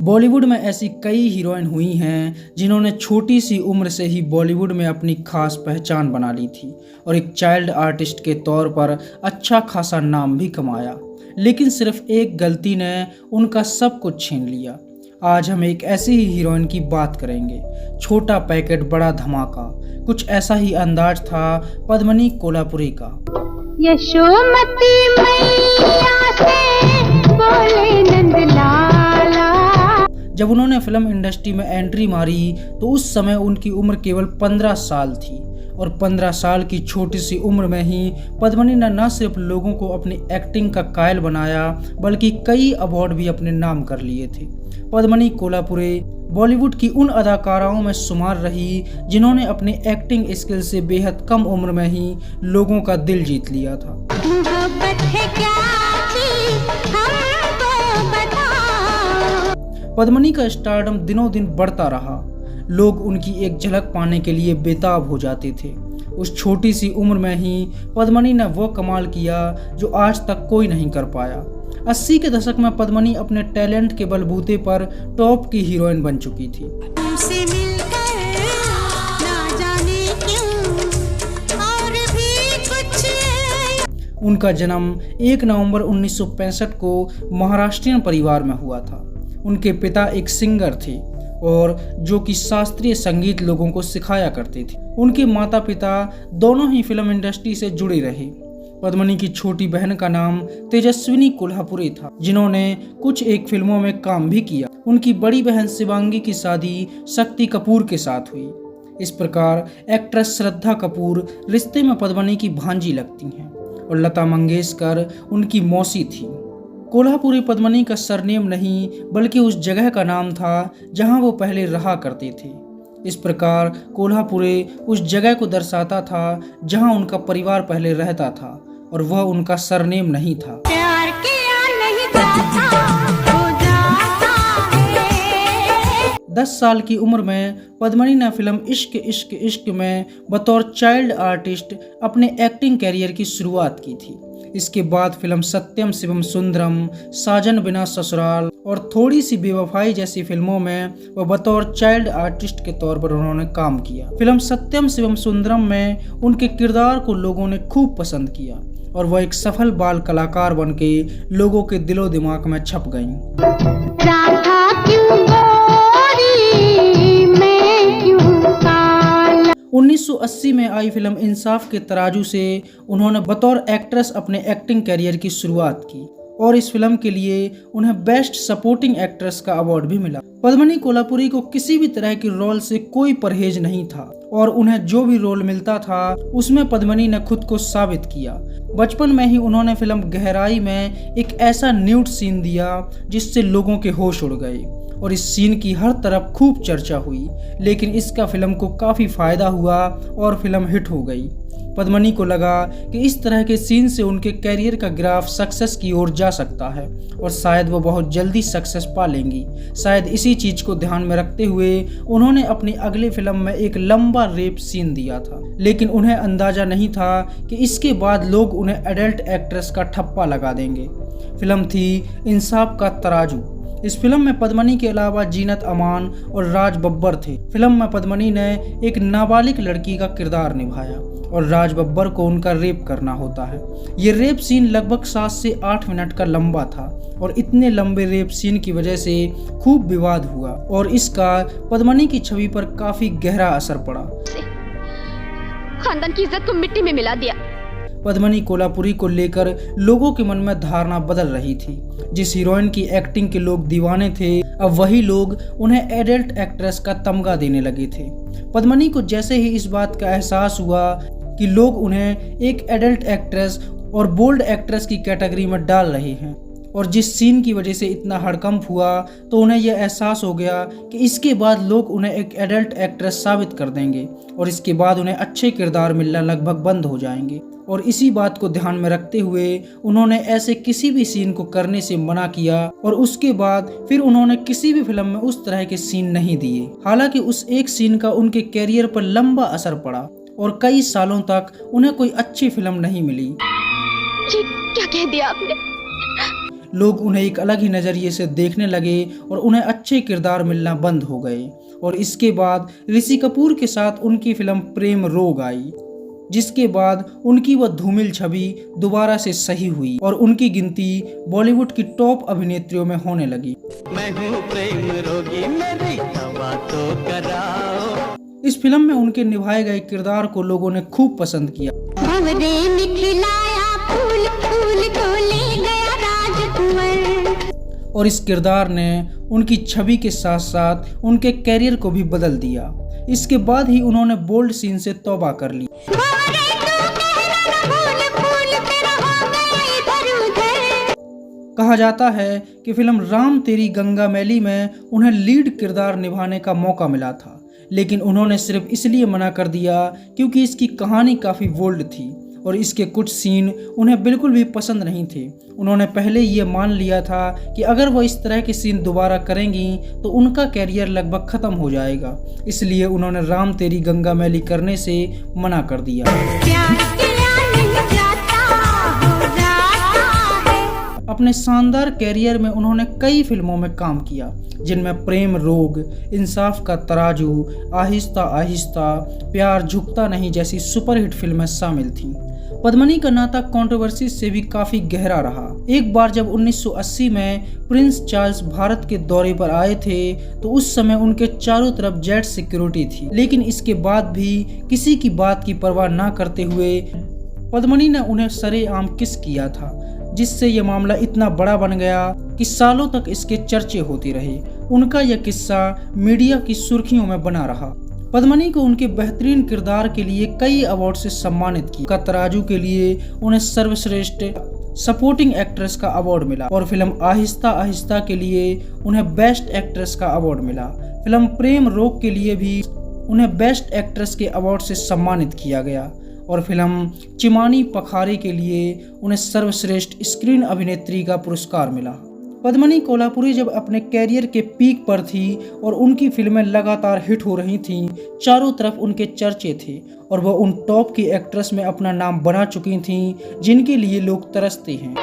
बॉलीवुड में ऐसी कई हीरोइन हुई हैं जिन्होंने छोटी सी उम्र से ही बॉलीवुड में अपनी खास पहचान बना ली थी और एक चाइल्ड आर्टिस्ट के तौर पर अच्छा खासा नाम भी कमाया। लेकिन सिर्फ एक गलती ने उनका सब कुछ छीन लिया। आज हम एक ऐसी ही हीरोइन की बात करेंगे। छोटा पैकेट बड़ा धमाका, कुछ ऐसा ही अंदाज था पद्मिनी कोल्हापुरी का। यशोमती मैया से बोले नंदलाला। जब उन्होंने फिल्म इंडस्ट्री में एंट्री मारी तो उस समय उनकी उम्र केवल 15 साल थी और 15 साल की छोटी सी उम्र में ही पद्मिनी ने न सिर्फ लोगों को अपनी एक्टिंग का कायल बनाया बल्कि कई अवार्ड भी अपने नाम कर लिए थे। पद्मिनी कोल्हापुरी बॉलीवुड की उन अदाकाराओं में शुमार रही जिन्होंने अपनी एक्टिंग स्किल से बेहद कम उम्र में ही लोगों का दिल जीत लिया था। पद्मिनी का स्टारडम दिनों दिन बढ़ता रहा। लोग उनकी एक झलक पाने के लिए बेताब हो जाते थे। उस छोटी सी उम्र में ही पद्मिनी ने वो कमाल किया जो आज तक कोई नहीं कर पाया। 80 के दशक में पद्मिनी अपने टैलेंट के बलबूते पर टॉप की हीरोइन बन चुकी थी। उनका जन्म 1 नवंबर 1965 को महाराष्ट्रियन परिवार में हुआ था। उनके पिता एक सिंगर थे और जो कि शास्त्रीय संगीत लोगों को सिखाया करते थे। उनके माता पिता दोनों ही फिल्म इंडस्ट्री से जुड़े रहे। पद्मिनी की छोटी बहन का नाम तेजस्विनी कोल्हापुरी था, जिन्होंने कुछ एक फिल्मों में काम भी किया। उनकी बड़ी बहन शिवांगी की शादी शक्ति कपूर के साथ हुई। इस प्रकार एक्ट्रेस श्रद्धा कपूर रिश्ते में पद्मिनी की भांजी लगती हैं और लता मंगेशकर उनकी मौसी थी। कोल्हापुरी पद्मिनी का सरनेम नहीं बल्कि उस जगह का नाम था जहां वो पहले रहा करते थे। इस प्रकार कोल्हापुरी उस जगह को दर्शाता था जहां उनका परिवार पहले रहता था और वह उनका सरनेम नहीं था। प्यार किया नहीं जाता, हो जाता है। 10 साल की उम्र में पद्मिनी ने फिल्म इश्क इश्क इश्क में बतौर चाइल्ड आर्टिस्ट अपने एक्टिंग कैरियर की शुरुआत की थी। इसके बाद फिल्म सत्यम शिवम सुंदरम, साजन बिना ससुराल और थोड़ी सी बेवफाई जैसी फिल्मों में वह बतौर चाइल्ड आर्टिस्ट के तौर पर उन्होंने काम किया। फिल्म सत्यम शिवम सुंदरम में उनके किरदार को लोगों ने खूब पसंद किया और वह एक सफल बाल कलाकार बनके लोगों के दिलो दिमाग में छप गईं। 1980 में आई फिल्म इंसाफ के तराजू से उन्होंने बतौर एक्ट्रेस अपने एक्टिंग कैरियर की शुरुआत की और इस फिल्म के लिए उन्हें बेस्ट सपोर्टिंग एक्ट्रेस का अवार्ड भी मिला। पद्मिनी कोल्हापुरी को किसी भी तरह की रोल से कोई परहेज नहीं था और उन्हें जो भी रोल मिलता था उसमें पद्मिनी ने खुद को साबित किया। बचपन में ही उन्होंने फिल्म गहराई में एक ऐसा न्यूड सीन दिया जिससे लोगों के होश उड़ गए और इस सीन की हर तरफ खूब चर्चा हुई, लेकिन इसका फिल्म को काफ़ी फायदा हुआ और फिल्म हिट हो गई। पद्मिनी को लगा कि इस तरह के सीन से उनके कैरियर का ग्राफ सक्सेस की ओर जा सकता है और शायद वो बहुत जल्दी सक्सेस पा लेंगी। शायद इसी चीज को ध्यान में रखते हुए उन्होंने अपनी अगली फिल्म में एक लंबा रेप सीन दिया था, लेकिन उन्हें अंदाजा नहीं था कि इसके बाद लोग उन्हें एडल्ट एक्ट्रेस का ठप्पा लगा देंगे। फिल्म थी इंसाफ का तराजू। इस फिल्म में पद्मिनी के अलावा जीनत अमान और राज बब्बर थे। फिल्म में पद्मिनी ने एक नाबालिग लड़की का किरदार निभाया और राज बब्बर को उनका रेप करना होता है। ये रेप सीन लगभग 7 से 8 मिनट का लंबा था और इतने लंबे रेप सीन की वजह से खूब विवाद हुआ और इसका पद्मिनी की छवि पर काफी गहरा असर पड़ा। खानदान की इज्जत को मिट्टी में मिला दिया। पद्मिनी कोल्हापुरी को लेकर लोगों के मन में धारणा बदल रही थी। जिस हीरोइन की एक्टिंग के लोग दीवाने थे, अब वही लोग उन्हें एडल्ट एक्ट्रेस का तमगा देने लगे थे। पद्मिनी को जैसे ही इस बात का एहसास हुआ कि लोग उन्हें एक एडल्ट एक्ट्रेस और बोल्ड एक्ट्रेस की कैटेगरी में डाल रहे हैं और जिस सीन की वजह से इतना हड़कंप हुआ, तो उन्हें यह एहसास हो गया कि इसके बाद लोग उन्हें एक एडल्ट एक्ट्रेस साबित कर देंगे और इसके बाद उन्हें अच्छे किरदार मिलना लगभग बंद हो जाएंगे। और इसी बात को ध्यान में रखते हुए उन्होंने ऐसे किसी भी सीन को करने से मना किया और उसके बाद फिर उन्होंने किसी भी फिल्म में उस तरह के सीन नहीं दिए। हालांकि उस एक सीन का उनके कैरियर पर लंबा असर पड़ा और कई सालों तक उन्हें कोई अच्छी फिल्म नहीं मिली। क्या कह दिया आपने? लोग उन्हें एक अलग ही नज़रिए से देखने लगे और उन्हें अच्छे किरदार मिलना बंद हो गए। और इसके बाद ऋषि कपूर के साथ उनकी फिल्म प्रेम रोग आई, जिसके बाद उनकी वह धूमिल छवि दोबारा से सही हुई और उनकी गिनती बॉलीवुड की टॉप अभिनेत्रियों में होने लगी। मैं हूँ प्रेम रोगी, मेरी दवा तो कराओ। इस फिल्म में उनके निभाए गए किरदार को लोगों ने खूब पसंद किया। भंवरे में खिलाया फूल, फूल को ले गया राजकुंवर। और इस किरदार ने उनकी छवि के साथ साथ उनके कैरियर को भी बदल दिया। इसके बाद ही उन्होंने बोल्ड सीन से तौबा कर ली। भंवरे तू कहना न भूल, फूल तेरा हो गया इधर उधर। कहा जाता है कि फिल्म राम तेरी गंगा मैली में उन्हें लीड किरदार निभाने का मौका मिला था, लेकिन उन्होंने सिर्फ इसलिए मना कर दिया क्योंकि इसकी कहानी काफ़ी बोल्ड थी और इसके कुछ सीन उन्हें बिल्कुल भी पसंद नहीं थे। उन्होंने पहले ये मान लिया था कि अगर वो इस तरह के सीन दोबारा करेंगी तो उनका कैरियर लगभग ख़त्म हो जाएगा, इसलिए उन्होंने राम तेरी गंगा मैली करने से मना कर दिया। प्यार किया नहीं जाता, हो जाता है। अपने शानदार कैरियर में उन्होंने कई फिल्मों में काम किया, जिनमें प्रेम रोग, इंसाफ का तराजू, आहिस्ता आहिस्ता, प्यार झुकता नहीं जैसी सुपरहिट फिल्में शामिल थीं। पद्मिनी का नाता कंट्रोवर्सी से भी काफी गहरा रहा। एक बार जब 1980 में प्रिंस चार्ल्स भारत के दौरे पर आए थे तो उस समय उनके चारों तरफ जेट सिक्योरिटी थी, लेकिन इसके बाद भी किसी की बात की परवाह न करते हुए पद्मिनी ने उन्हें सरेआम किस किया था, जिससे यह मामला इतना बड़ा बन गया कि सालों तक इसके चर्चे होते रहे। उनका यह किस्सा मीडिया की सुर्खियों में बना रहा। पद्मिनी को उनके बेहतरीन किरदार के लिए कई अवार्ड से सम्मानित किया। का तराजू के लिए उन्हें सर्वश्रेष्ठ सपोर्टिंग एक्ट्रेस का अवार्ड मिला और फिल्म आहिस्ता आहिस्ता के लिए उन्हें बेस्ट एक्ट्रेस का अवार्ड मिला। फिल्म प्रेम रोग के लिए भी उन्हें बेस्ट एक्ट्रेस के अवार्ड से सम्मानित किया गया और फिल्म चिमानी पखारे के लिए उन्हें सर्वश्रेष्ठ स्क्रीन अभिनेत्री का पुरस्कार मिला। पद्मिनी कोल्हापुरी जब अपने कैरियर के पीक पर थी और उनकी फिल्में लगातार हिट हो रही थीं, चारों तरफ उनके चर्चे थे और वह उन टॉप की एक्ट्रेस में अपना नाम बना चुकी थीं जिनके लिए लोग तरसते हैं।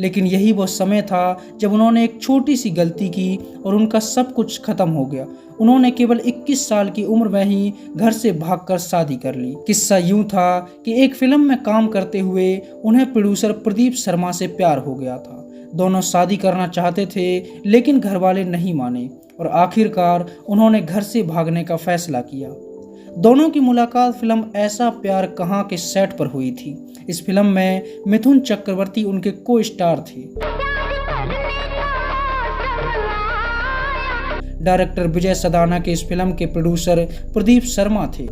लेकिन यही वो समय था जब उन्होंने एक छोटी सी गलती की और उनका सब कुछ खत्म हो गया। उन्होंने केवल 21 साल की उम्र में ही घर से भागकर शादी कर ली। किस्सा यूं था कि एक फिल्म में काम करते हुए उन्हें प्रोड्यूसर प्रदीप शर्मा से प्यार हो गया था। दोनों शादी करना चाहते थे लेकिन घर वाले नहीं माने और आखिरकार उन्होंने घर से भागने का फैसला किया। दोनों की मुलाकात फिल्म ऐसा प्यार कहाँ के सेट पर हुई थी। इस फिल्म में मिथुन चक्रवर्ती उनके को स्टार थे। डायरेक्टर विजय सदाना के इस फिल्म के प्रोड्यूसर प्रदीप शर्मा थे।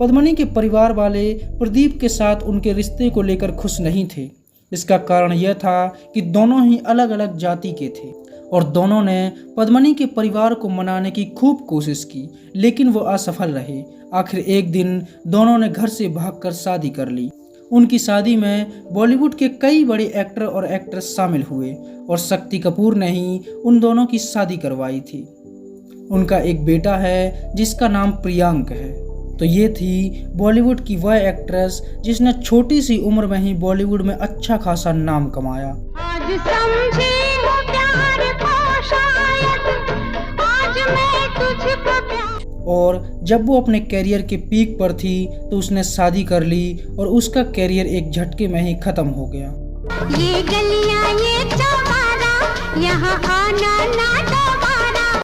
पद्मिनी के परिवार वाले प्रदीप के साथ उनके रिश्ते को लेकर खुश नहीं थे। इसका कारण यह था कि दोनों ही अलग अलग जाति के थे और दोनों ने पद्मिनी के परिवार को मनाने की खूब कोशिश की, लेकिन वो असफल रहे। आखिर एक दिन दोनों ने घर से भागकर शादी कर ली। उनकी शादी में बॉलीवुड के कई बड़े एक्टर और एक्ट्रेस शामिल हुए और शक्ति कपूर ने ही उन दोनों की शादी करवाई थी। उनका एक बेटा है जिसका नाम प्रियांक है। तो ये थी बॉलीवुड की वह एक्ट्रेस जिसने छोटी सी उम्र में ही बॉलीवुड में अच्छा खासा नाम कमाया। आज समझी हूँ प्यार को शायद, आज मैं तुझको प्यार। और जब वो अपने कैरियर के पीक पर थी तो उसने शादी कर ली और उसका कैरियर एक झटके में ही खत्म हो गया। ये गलियां ये चौबारा, यहाँ आना